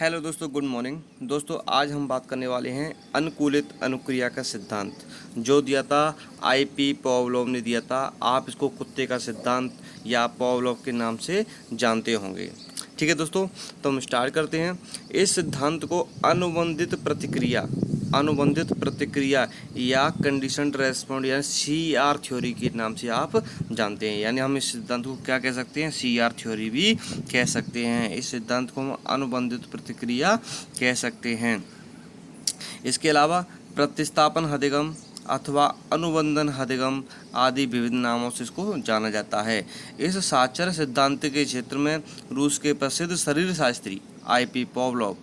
Hello दोस्तों, good morning. दोस्तों आज हम बात करने वाले हैं अनुकूलित अनुक्रिया का सिद्धांत जो दिया था आईपी पावलोव ने दिया था। आप इसको कुत्ते का सिद्धांत या पावलोव के नाम से जानते होंगे। ठीक है दोस्तों, तो हम स्टार्ट करते हैं। इस सिद्धांत को अनुबंधित प्रतिक्रिया या कंडीशनड रेस्पॉन्ड या सीआर थ्योरी के नाम से आप जानते हैं। यानी हम इस सिद्धांत को क्या कह सकते हैं, सीआर थ्योरी भी कह सकते हैं। इस सिद्धांत को हम अनुबंधित प्रतिक्रिया कह सकते हैं। इसके अलावा प्रतिस्थापन हदिगम अथवा अनुबंधन हदिगम आदि विविध नामों से इसको जाना जाता है। इस साक्षर सिद्धांत के क्षेत्र में रूस के प्रसिद्ध शरीर शास्त्री आईपी पावलोव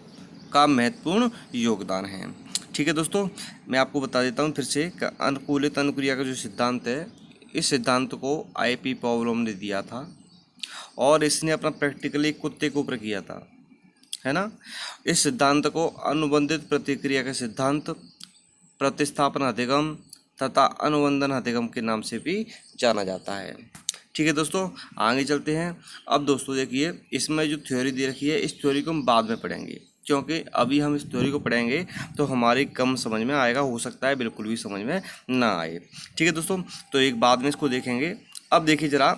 का महत्वपूर्ण योगदान है। ठीक है दोस्तों, मैं आपको बता देता हूँ फिर से। अनुकूलित अनुक्रिया का जो सिद्धांत है, इस सिद्धांत को आईपी पावलोव ने दिया था और इसने अपना प्रैक्टिकली कुत्ते के ऊपर किया था, है ना। इस सिद्धांत को अनुबंधित प्रतिक्रिया का सिद्धांत, प्रतिस्थापन अधिगम तथा अनुबंधन अधिगम के नाम से भी जाना जाता है। ठीक है दोस्तों, आगे चलते हैं। अब दोस्तों देखिए, इसमें जो थ्योरी दे रखी है, इस थ्योरी को हम बाद में पढ़ेंगे, क्योंकि अभी हम इस थ्योरी को पढ़ेंगे तो हमारी कम समझ में आएगा, हो सकता है बिल्कुल भी समझ में ना आए। ठीक है दोस्तों, तो एक बाद में इसको देखेंगे। अब देखिए जरा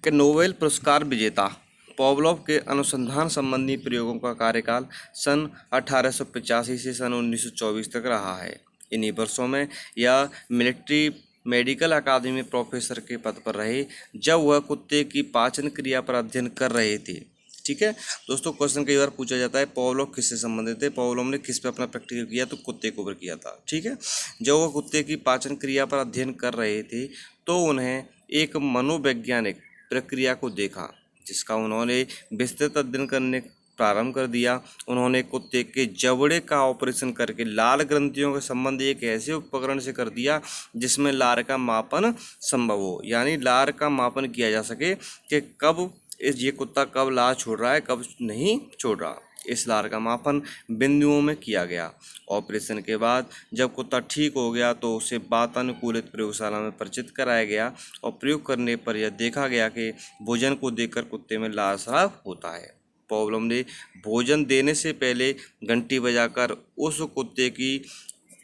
कि नोबेल पुरस्कार विजेता पावलोव के अनुसंधान संबंधी प्रयोगों का कार्यकाल सन 1885 से सन 1924 तक रहा है। इन्हीं वर्षों में यह मिलिट्री मेडिकल अकादमी में प्रोफेसर के पद पर रहे, जब वह कुत्ते की पाचन क्रिया पर अध्ययन कर रहे थे। ठीक है दोस्तों, क्वेश्चन कई बार पूछा जाता है पावलोव किससे संबंधित थे, पावलोव ने किस पे अपना प्रैक्टिकल किया, तो कुत्ते के ऊपर किया था। ठीक है, जब वह कुत्ते की पाचन क्रिया पर अध्ययन कर रहे थे तो उन्हें एक मनोवैज्ञानिक प्रक्रिया को देखा जिसका उन्होंने विस्तृत अध्ययन करने प्रारंभ कर दिया। उन्होंने कुत्ते के जबड़े का ऑपरेशन करके लार ग्रंथियों के संबंध एक ऐसे उपकरण से कर दिया जिसमें लार का मापन संभव हो, यानी लार का मापन किया जा सके कि कब ये कुत्ता कब लार छोड़ रहा है, कब नहीं छोड़ रहा। इस लार का मापन बिंदुओं में किया गया। ऑपरेशन के बाद जब कुत्ता ठीक हो गया तो उसे वातानुकूलित प्रयोगशाला में परिचित कराया गया और प्रयोग करने पर यह देखा गया कि भोजन को देखकर कुत्ते में लार स्राव होता है। पावलोव ने भोजन देने से पहले घंटी बजाकर उस कुत्ते की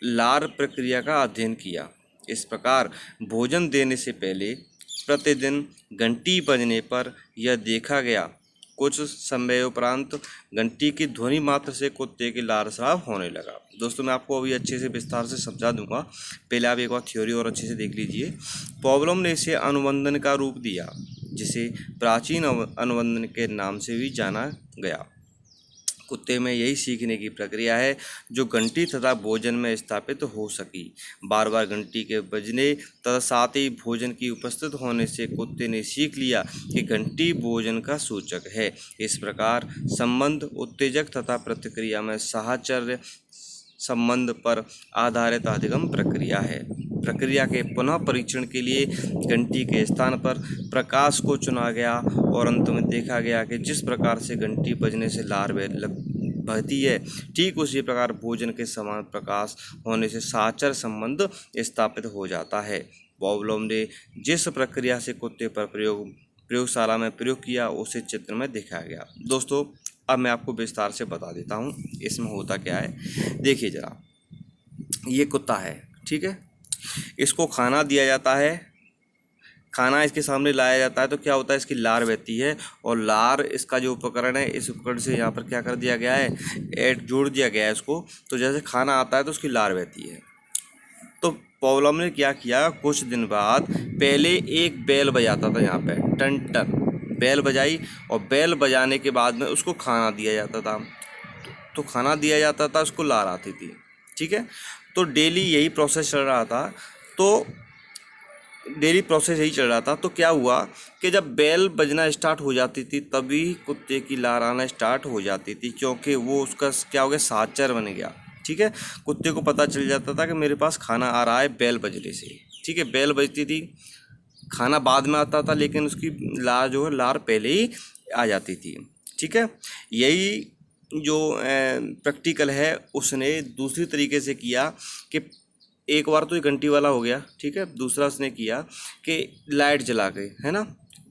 लार प्रक्रिया का अध्ययन किया। इस प्रकार भोजन देने से पहले प्रतिदिन घंटी बजने पर यह देखा गया कुछ समय उपरांत घंटी की ध्वनि मात्र से कुत्ते की लार स्राव होने लगा। दोस्तों मैं आपको अभी अच्छे से विस्तार से समझा दूंगा, पहले आप एक बार थ्योरी और अच्छे से देख लीजिए। पावलोव ने इसे अनुबंधन का रूप दिया, जिसे प्राचीन अनुबंधन के नाम से भी जाना गया। कुत्ते में यही सीखने की प्रक्रिया है जो घंटी तथा भोजन में स्थापित हो सकी। बार बार घंटी के बजने तथा साथ ही भोजन की उपस्थित होने से कुत्ते ने सीख लिया कि घंटी भोजन का सूचक है। इस प्रकार संबंध उत्तेजक तथा प्रतिक्रिया में साहचर्य संबंध पर आधारित अधिगम प्रक्रिया है। प्रक्रिया के पुनः परीक्षण के लिए घंटी के स्थान पर प्रकाश को चुना गया और अंत में देखा गया कि जिस प्रकार से घंटी बजने से लार बहती है, ठीक उसी प्रकार भोजन के समान प्रकाश होने से साहचर्य संबंध स्थापित हो जाता है। पावलोव ने जिस प्रक्रिया से कुत्ते पर प्रयोगशाला में प्रयोग किया उसे चित्र में दिखाया गया। दोस्तों अब मैं आपको विस्तार से बता देता हूँ इसमें होता क्या है। देखिए जरा, ये कुत्ता है, ठीक है, इसको खाना दिया जाता है, खाना इसके सामने लाया जाता है तो क्या होता है, इसकी लार बहती है और लार इसका जो उपकरण है, इस उपकरण से यहाँ पर क्या कर दिया गया है, ऐड जोड़ दिया गया है इसको। तो जैसे खाना आता है तो उसकी लार बहती है। तो पावलोव ने क्या किया, कुछ दिन बाद पहले एक बेल बजाता था यहाँ पे, टन टन बेल बजाई और बेल बजाने के बाद में उसको खाना दिया जाता था। तो खाना दिया जाता था, उसको लार आती थी। ठीक है, तो डेली यही प्रोसेस चल रहा था। तो क्या हुआ कि जब बेल बजना स्टार्ट हो जाती थी तभी कुत्ते की लार आना स्टार्ट हो जाती थी, क्योंकि वो उसका क्या हो गया, साहचर्य बन गया। ठीक है, कुत्ते को पता चल जाता था कि मेरे पास खाना आ रहा है बेल बजने से। ठीक है, बेल बजती थी, खाना बाद में आता था, लेकिन उसकी लार जो है, लार पहले ही आ जाती थी। ठीक है, यही जो प्रैक्टिकल है उसने दूसरी तरीके से किया कि एक बार तो ये घंटी वाला हो गया, ठीक है, दूसरा उसने किया कि लाइट जला के, है ना,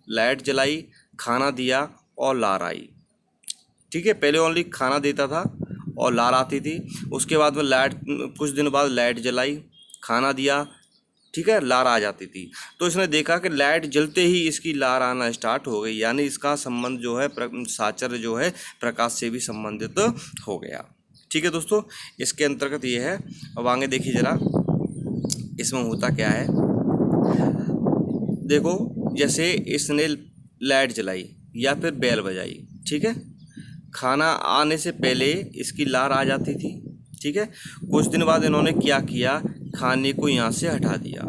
लाइट जलाई, खाना दिया और लार आई। ठीक है, पहले ओनली खाना देता था और लार आती थी। उसके बाद में लाइट, कुछ दिन बाद लाइट जलाई, खाना दिया, ठीक है, लार आ जाती थी। तो इसने देखा कि लाइट जलते ही इसकी लार आना स्टार्ट हो गई, यानी इसका संबंध जो है साचर जो है प्रकाश से भी संबंधित हो गया। ठीक है दोस्तों, इसके अंतर्गत ये है। अब आगे देखिए जरा इसमें होता क्या है। देखो, जैसे इसने लाइट जलाई या फिर बेल बजाई, ठीक है, खाना आने से पहले इसकी लार आ जाती थी, ठीक है। कुछ दिन बाद इन्होंने क्या किया, खाने को यहाँ से हटा दिया,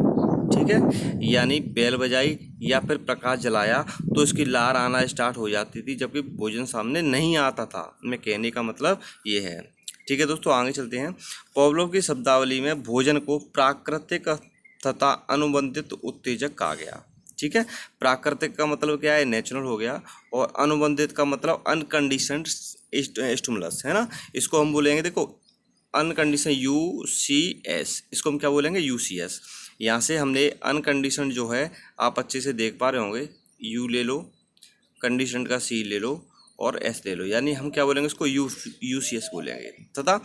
ठीक है, यानी बेल बजाई या फिर प्रकाश जलाया तो इसकी लार आना स्टार्ट हो जाती थी, जबकि भोजन सामने नहीं आता था। मैं कहने का मतलब ये है। ठीक है दोस्तों, आगे चलते हैं। पावलोव की शब्दावली में भोजन को प्राकृतिक तथा अनुबंधित उत्तेजक कहा गया। ठीक है, प्राकृतिक का मतलब क्या है, नेचुरल हो गया, और अनुबंधित का मतलब अनकंडीशनड स्टिमुलस, है ना। इसको हम बोलेंगे, देखो, अनकंडीशन UCS, इसको हम क्या बोलेंगे, UCS। यहाँ से हमने अनकंडीशन जो है, आप अच्छे से देख पा रहे होंगे, U ले लो, कंडीशन का C ले लो और S ले लो, यानी हम क्या बोलेंगे, इसको UCS बोलेंगे। तथा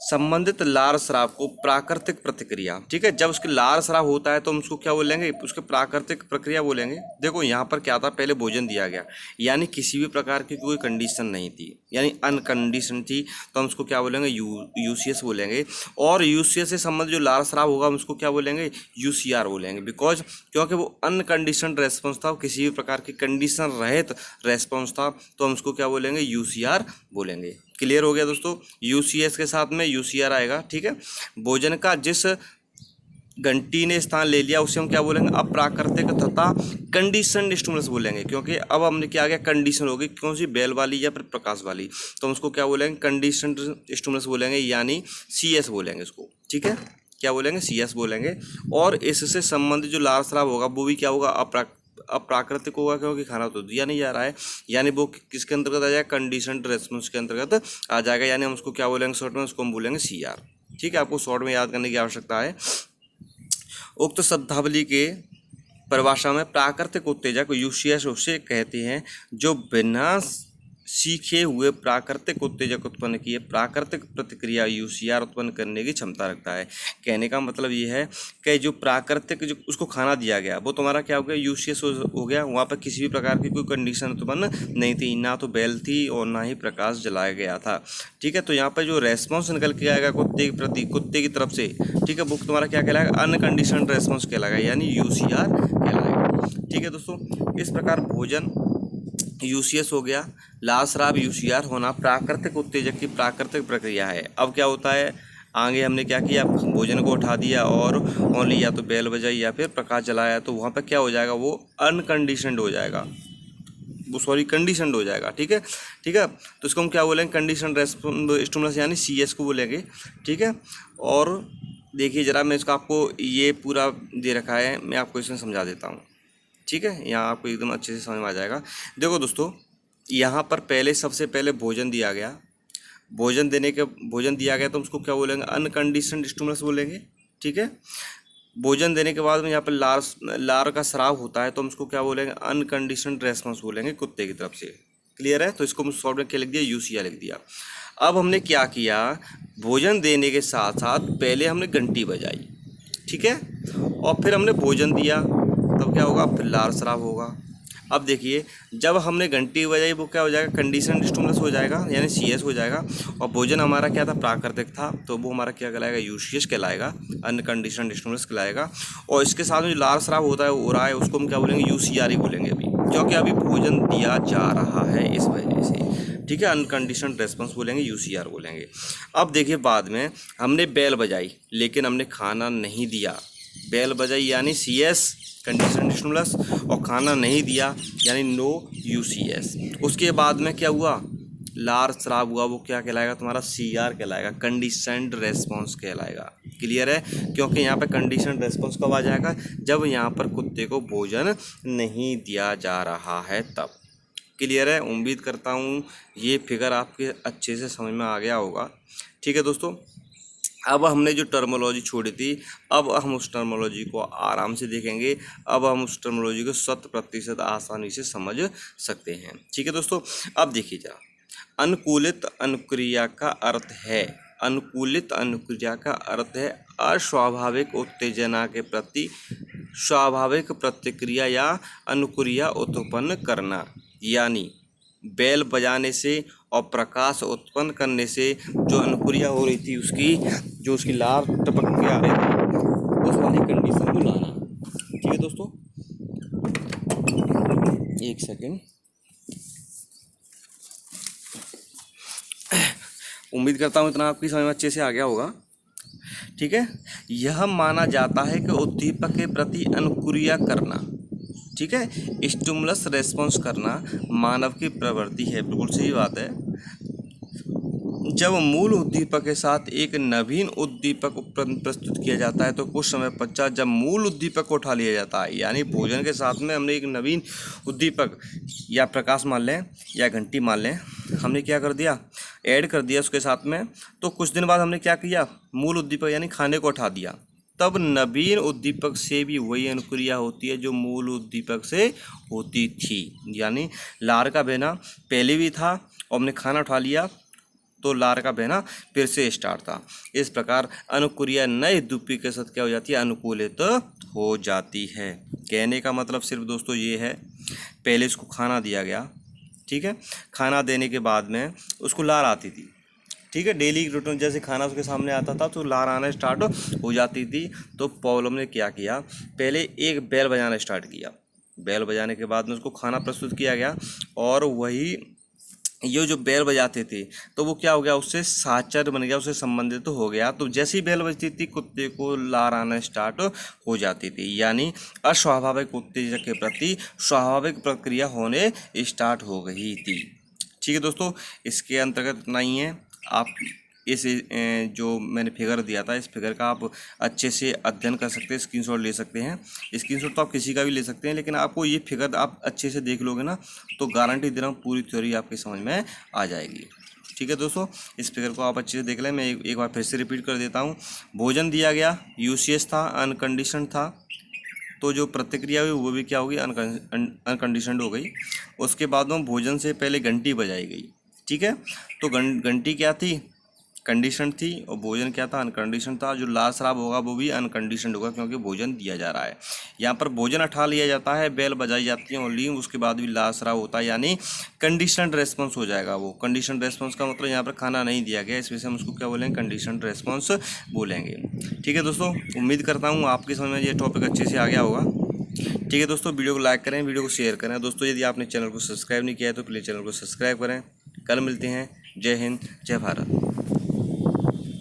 संबंधित लार स्राव को प्राकृतिक प्रतिक्रिया, ठीक है, जब उसके लार स्राव होता है तो हम उसको क्या बोलेंगे, उसके प्राकृतिक प्रक्रिया बोलेंगे। देखो यहाँ पर क्या था, पहले भोजन दिया गया, यानी किसी भी प्रकार की कोई कंडीशन नहीं थी, यानी अनकंडीशन थी, तो हम उसको क्या बोलेंगे, UCS बोलेंगे। और UCS से संबंधित जो लार स्राव होगा हम उसको क्या बोलेंगे, UCR बोलेंगे। बिकॉज क्योंकि वो अनकंडीशन रेस्पॉन्स था, किसी भी प्रकार की कंडीशन रहित रेस्पॉन्स था, तो हम उसको क्या बोलेंगे, UCR बोलेंगे। क्लियर हो गया दोस्तों, UCS के साथ में UCR आएगा। ठीक है, भोजन का जिस घंटी ने स्थान ले लिया उसे हम क्या बोलेंगे, अप्राकृतिक तथा कंडीशनड स्टिमुलस बोलेंगे, क्योंकि अब हमने क्या किया, कंडीशन होगी, कौन सी, बेल वाली या फिर प्रकाश वाली, तो हम उसको क्या बोलेंगे, कंडीशनड स्टिमुलस बोलेंगे, यानी CS बोलेंगे इसको। ठीक है, क्या बोलेंगे, CS बोलेंगे। और इससे संबंधित जो लार स्राव होगा वो भी क्या होगा, अप्राकृतिक होगा, क्योंकि खाना तो दिया नहीं जा रहा है, यानी वो किसके अंतर्गत आ जाएगा, कंडीशनड रेस्पॉन्स के अंतर्गत आ जाएगा, यानी हम उसको क्या बोलेंगे शॉर्ट में, उसको हम बोलेंगे CR। ठीक है, आपको शॉर्ट में याद करने की आवश्यकता है। उक्त शब्दावली के परिभाषा में प्राकृतिक उत्तेजक UCS उसे कहते हैं जो बिना सीखे हुए प्राकृतिक उत्तेजक उत्पन्न किए प्राकृतिक प्रतिक्रिया UCR उत्पन्न करने की क्षमता रखता है। कहने का मतलब ये है कि जो प्राकृतिक, जो उसको खाना दिया गया वो तुम्हारा क्या हो गया, UCS हो गया। वहाँ पर किसी भी प्रकार की कोई कंडीशन उत्पन्न नहीं थी, ना तो बेल थी और ना ही प्रकाश जलाया गया था। ठीक है, तो यहाँ पर जो रेस्पॉन्स निकल के आएगा कुत्ते के प्रति, कुत्ते की तरफ से, ठीक है, वो तुम्हारा क्या कहलाएगा, अनकंडीशनड रेस्पॉन्स कहलाएगा, यानी UCR कहलाएगा। ठीक है दोस्तों, इस प्रकार भोजन UCS हो गया, लार स्राव UCR होना प्राकृतिक उत्तेजक की प्राकृतिक प्रक्रिया है। अब क्या होता है, आगे हमने क्या किया, भोजन को उठा दिया और ओनली या तो बेल बजाई या फिर प्रकाश जलाया, तो वहाँ पर क्या हो जाएगा, वो अनकंडीशनड हो जाएगा, वो सॉरी कंडीशनड हो जाएगा। ठीक है, ठीक है, तो इसको हम क्या बोलेंगे, कंडीशन स्टिमुलस, यानी CS को बोलेंगे। ठीक है, और देखिए जरा, मैं इसका आपको ये पूरा दे रखा है, मैं आपको इसमें समझा देता हूँ। ठीक है, यहाँ आपको एकदम अच्छे से समझ में आ जाएगा। देखो दोस्तों, यहाँ पर पहले, सबसे पहले भोजन दिया गया, भोजन दिया गया तो उसको क्या बोलेंगे, अनकंडीशनड स्टिमुलस बोलेंगे। ठीक है, भोजन देने के बाद में यहाँ पर लार का स्राव होता है तो हम उसको क्या बोलेंगे, अनकंडीशनड रेस्पॉन्स बोलेंगे कुत्ते की तरफ से। क्लियर है, तो इसको हम शॉर्ट में क्या लिख दिया, UCR लिख दिया। अब हमने क्या किया, भोजन देने के साथ साथ पहले हमने घंटी बजाई, ठीक है, और फिर हमने भोजन दिया, तब क्या होगा, फिर लार स्राव होगा। अब देखिए, जब हमने घंटी बजाई वो क्या हो जाएगा, कंडीशन स्टिमुलस हो जाएगा, यानी CS हो जाएगा। और भोजन हमारा क्या था, प्राकृतिक था, तो वो हमारा क्या कहलाएगा, UCS कहलाएगा, अनकंडीशनड स्टिमुलस कहलाएगा। और इसके साथ में जो लार स्राव होता है, हो रहा है, उसको हम क्या बोलेंगे, UCR ही बोलेंगे अभी, क्योंकि अभी भोजन दिया जा रहा है, इस वजह से। ठीक है, अनकंडीशनड रेस्पॉन्स बोलेंगे, UCR बोलेंगे। अब देखिए, बाद में हमने बेल बजाई लेकिन हमने खाना नहीं दिया, बेल बजाई यानी CS कंडीशनड स्टिमुलस, और खाना नहीं दिया यानी नो UCS। उसके बाद में क्या हुआ, लार स्राव हुआ, वो क्या कहलाएगा, तुम्हारा CR कहलाएगा, कंडीशनड रेस्पॉन्स कहलाएगा। क्लियर है, क्योंकि यहाँ पे कंडीशनड रेस्पॉन्स कब आ जाएगा, जब यहाँ पर कुत्ते को भोजन नहीं दिया जा रहा है तब। क्लियर है, उम्मीद करता हूँ ये फिगर आपके अच्छे से समझ में आ गया होगा। ठीक है दोस्तों, अब हमने जो टर्मोलॉजी छोड़ी थी, अब हम उस टर्मोलॉजी को आराम से देखेंगे, अब हम उस टर्मोलॉजी को 100% आसानी से समझ सकते हैं। ठीक है दोस्तों, अब देखिए जरा, अनुकूलित अनुक्रिया का अर्थ है, अनुकूलित अनुक्रिया का अर्थ है अस्वाभाविक उत्तेजना के प्रति स्वाभाविक प्रतिक्रिया या अनुक्रिया उत्पन्न करना। यानी बेल बजाने से और प्रकाश उत्पन्न करने से जो अनुक्रिया हो रही थी उसकी जो उसकी लार टपक के आ रही थी उस वाली कंडीशन को लाना। ठीक है दोस्तों, एक सेकेंड। उम्मीद करता हूँ इतना आपकी समझ में अच्छे से आ गया होगा। ठीक है, यह माना जाता है कि उद्दीपक के प्रति अनुक्रिया करना, ठीक है, स्टिमुलस रेस्पॉन्स करना मानव की प्रवृत्ति है। बिल्कुल सही बात है। जब मूल उद्दीपक के साथ एक नवीन उद्दीपक प्रस्तुत किया जाता है तो कुछ समय पश्चात जब मूल उद्दीपक को उठा लिया जाता है, यानी भोजन के साथ में हमने एक नवीन उद्दीपक या प्रकाश मान लें या घंटी मान लें, हमने क्या कर दिया, ऐड कर दिया उसके साथ में, तो कुछ दिन बाद हमने क्या किया, मूल उद्दीपक यानी खाने को उठा दिया। तब नवीन उद्दीपक से भी वही अनुक्रिया होती है जो मूल उद्दीपक से होती थी। यानी लार का बहना पहले भी था और हमने खाना उठा लिया तो लार का बहना फिर से स्टार्ट था। इस प्रकार अनुक्रिया नए उद्दीपक के साथ क्या हो जाती है, अनुकूलित हो जाती है। कहने का मतलब सिर्फ दोस्तों ये है, पहले इसको खाना दिया गया, ठीक है, खाना देने के बाद में उसको लार आती थी, ठीक है, डेली रूटीन जैसे खाना उसके सामने आता था तो लार आना स्टार्ट हो जाती थी। तो पॉवलोव ने क्या किया, पहले एक बेल बजाना स्टार्ट किया, बेल बजाने के बाद में उसको खाना प्रस्तुत किया गया और वही ये जो बेल बजाते थे तो वो क्या हो गया, उससे साचर बन गया, उससे संबंधित तो हो गया। तो जैसी बेल बजती थी कुत्ते को लार आना स्टार्ट हो जाती थी, यानी अस्वाभाविक उत्तेजक के प्रति स्वाभाविक प्रक्रिया होने स्टार्ट हो गई थी। ठीक है दोस्तों, इसके अंतर्गत इतना ही है। आप इस जो मैंने फिगर दिया था इस फिगर का आप अच्छे से अध्ययन कर सकते हैं, स्क्रीनशॉट ले सकते हैं। स्क्रीनशॉट तो आप किसी का भी ले सकते हैं, लेकिन आपको ये फिगर आप अच्छे से देख लोगे ना तो गारंटी दे रहा हूँ पूरी थ्योरी आपकी समझ में आ जाएगी। ठीक है दोस्तों, इस फिगर को आप अच्छे से देख लें। मैं एक बार फिर से रिपीट कर देता हूँ। भोजन दिया गया, यूसीएस था, अनकंडीशन था, तो जो प्रतिक्रिया हुई वो भी क्या होगी, अनकंडीशनड हो गई। उसके बाद में भोजन से पहले घंटी बजाई गई, ठीक है, तो घंटी क्या थी, कंडीशन थी, और भोजन क्या था, अनकंडीशन था। जो लार शराब होगा वो भी अनकंडीशनड होगा क्योंकि भोजन दिया जा रहा है। यहाँ पर भोजन उठा लिया जाता है, बेल बजाई जाती है ओनली, उसके बाद भी लार शराब होता है, यानी कंडीशनड रेस्पॉन्स हो जाएगा वो। कंडीशनड रेस्पॉन्स का मतलब यहाँ पर खाना नहीं दिया गया, इस वजह से हम उसको क्या बोलेंगे, कंडीशनड रेस्पॉन्स बोलेंगे। ठीक है दोस्तों, उम्मीद करता हूँ आपकी समझ में ये टॉपिक अच्छे से आ गया होगा। ठीक है दोस्तों, वीडियो को लाइक करें, वीडियो को शेयर करें। दोस्तों यदि आपने चैनल को सब्सक्राइब नहीं किया है तो प्लीज़ चैनल को सब्सक्राइब करें। कल मिलते हैं। जय हिंद, जय भारत।